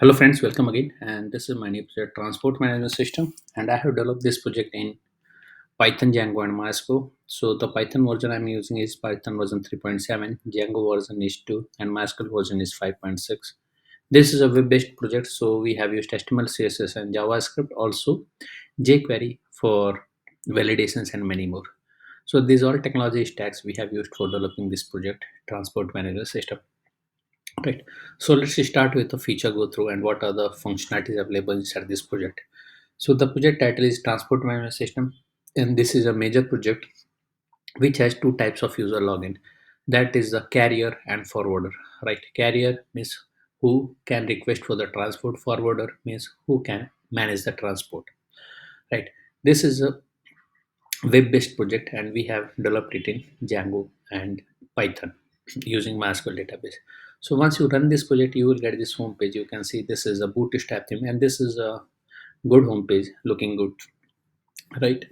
Hello friends, welcome again. And this is my new project, Transport Management System. And I have developed this project in Python, Django, and MySQL. So the Python version I'm using is Python version 3.7, Django version is 2, and MySQL version is 5.6. This is a web-based project, so we have used HTML, CSS, and JavaScript, also jQuery for validations and many more. So these are technology stacks we have used for developing this project, Transport Management System. Right. So let's start with the feature go through and what are the functionalities available inside this project. So the project title is Transport Management System, and this is a major project which has two types of user login. That is the carrier and forwarder. Right. Carrier means who can request for the transport. Forwarder means who can manage the transport. Right. This is a web-based project and we have developed it in Django and Python using MySQL database. So once you run this project, you will get this home page. You can see this is a bootstrap theme and this is a good home page looking good, right?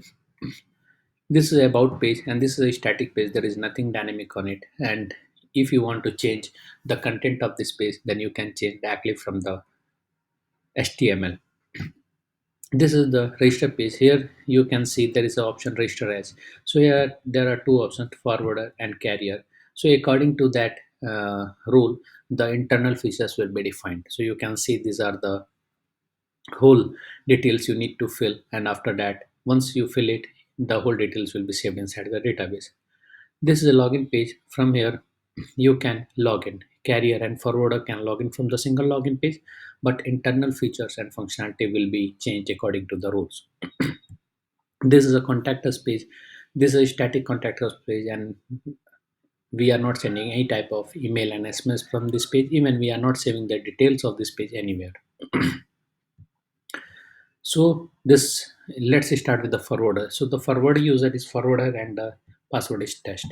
This is about page and this is a static page. There is nothing dynamic on it. And if you want to change the content of this page, then you can change directly from the HTML. This is the register page. Here you can see there is an option register as. So here there are two options, forwarder and carrier. So according to that rule, the internal features will be defined. So you can see these are the whole details you need to fill, and after that once you fill it, the whole details will be saved inside the database. This is a login page. From here, you can log in. Carrier and forwarder can log in from the single login page, but internal features and functionality will be changed according to the rules. This is a contact us page. This is a static contact us page, and we are not sending any type of email and SMS from this page. Even we are not saving the details of this page anywhere. So this let's start with the forwarder. So the forwarder user is forwarder and the password is test.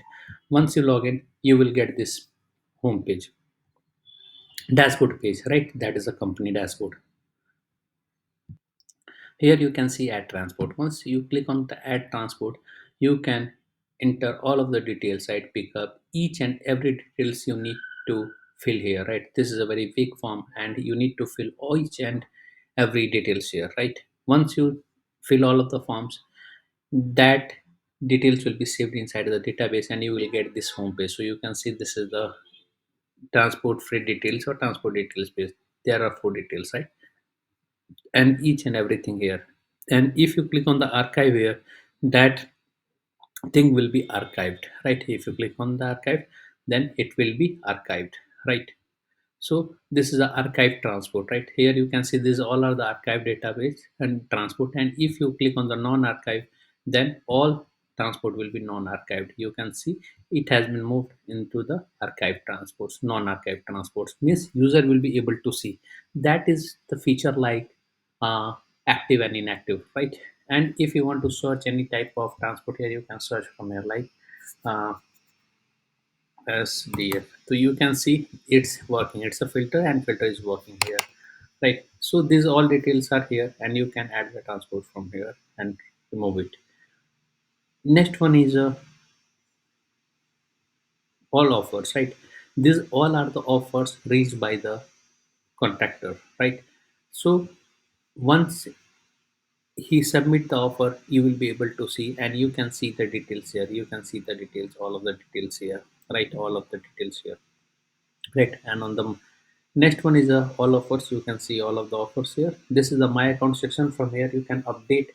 Once you log in, you will get this home page, dashboard page, right? That is a company dashboard. Here you can see add transport. Once you click on the add transport, you can enter all of the details, right? Pick up each and every details you need to fill here, right? This is a very big form and you need to fill all each and every details here, right? Once you fill all of the forms, that details will be saved inside the database and you will get this home page. So you can see this is the transport free details or transport details page. There are four details, right? And each and everything here. And if you click on the archive here, that thing will be archived, right? If you click on the archive, then it will be archived, right? So this is the archive transport, right? Here you can see these all are the archive database and transport, and if you click on the non-archive, then all transport will be non-archived. You can see it has been moved into the archive transports. Non-archive transports means user will be able to see. That is the feature like uh, active and inactive, right? And if you want to search any type of transport here, you can search from here like uh, SDF. So you can see it's working. It's a filter and filter is working here, right? So these all details are here and you can add the transport from here and remove it. Next one is all offers, right? These all are the offers reached by the contractor, right? So once he submit the offer, you will be able to see and you can see the details here. You can see the details, all of the details here, right? All of the details here, right? And on the next one is all offers. You can see all of the offers here. This is the my account section. From here you can update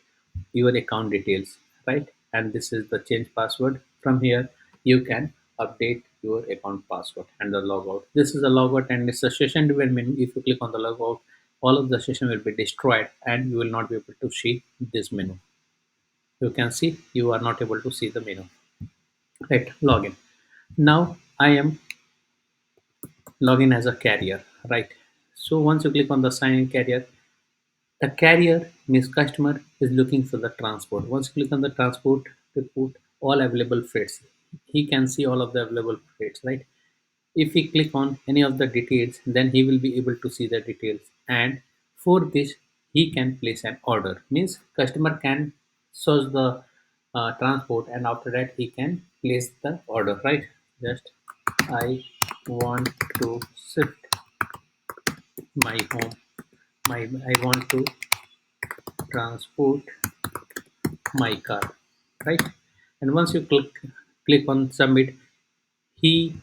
your account details, right? And this is the change password. From here you can update your account password and the logout. This is the logout and it's a session driven menu. If you click on the logout, all of the session will be destroyed and you will not be able to see this menu. You can see you are not able to see the menu, right? Login. Now I am login as a carrier, right? So once you click on the sign in carrier, the carrier means customer is looking for the transport. Once you click on the transport report, all available freights, he can see all of the available freights, right? If he click on any of the details, then he will be able to see the details. And for this, he can place an order. Means customer can search the transport, and after that he can place the order, right? Just I want to shift my home I want to transport my car, right? And once you click on submit, he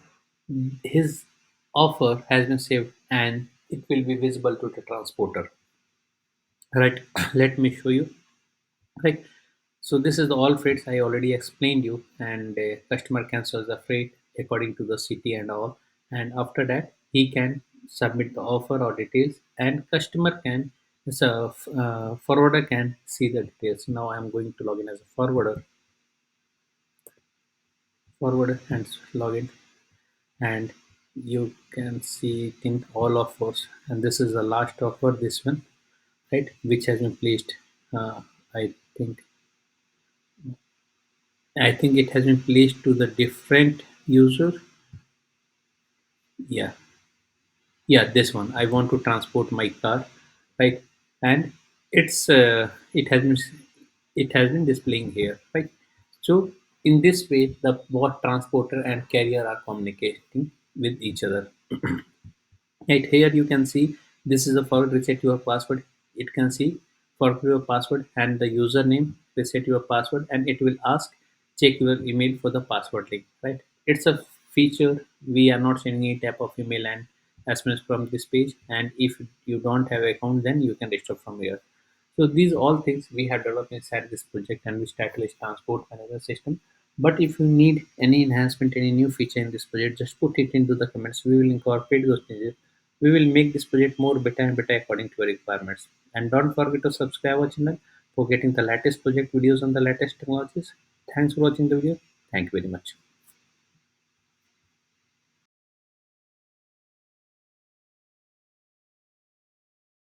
his offer has been saved and it will be visible to the transporter, right? Let me show you, right? So this is the all freights I already explained you, and customer cancels the freight according to the city and all, and after that he can submit the offer or details, and customer can, so forwarder can see the details. Now I'm going to log in as a forwarder and log in, and you can see it in all offers, and this is the last offer, this one, right, which has been placed. I think I think it has been placed to the different user. Yeah, yeah, this one. I want to transport my car, right? And it has been displaying here, right? So in this way, the both transporter and carrier are communicating with each other. Right here you can see this is a forward reset your password. It can see forward your password and the username, reset your password, and it will ask check your email for the password link. Right? It's a feature. We are not sending any type of email and SMS from this page. And if you don't have account, then you can restore from here. So these all things we have developed inside this project, and which title is transport management system. But if you need any enhancement, any new feature in this project, just put it into the comments. We will incorporate those changes. We will make this project more better and better according to your requirements. And don't forget to subscribe our channel for getting the latest project videos on the latest technologies. Thanks for watching the video. Thank you very much.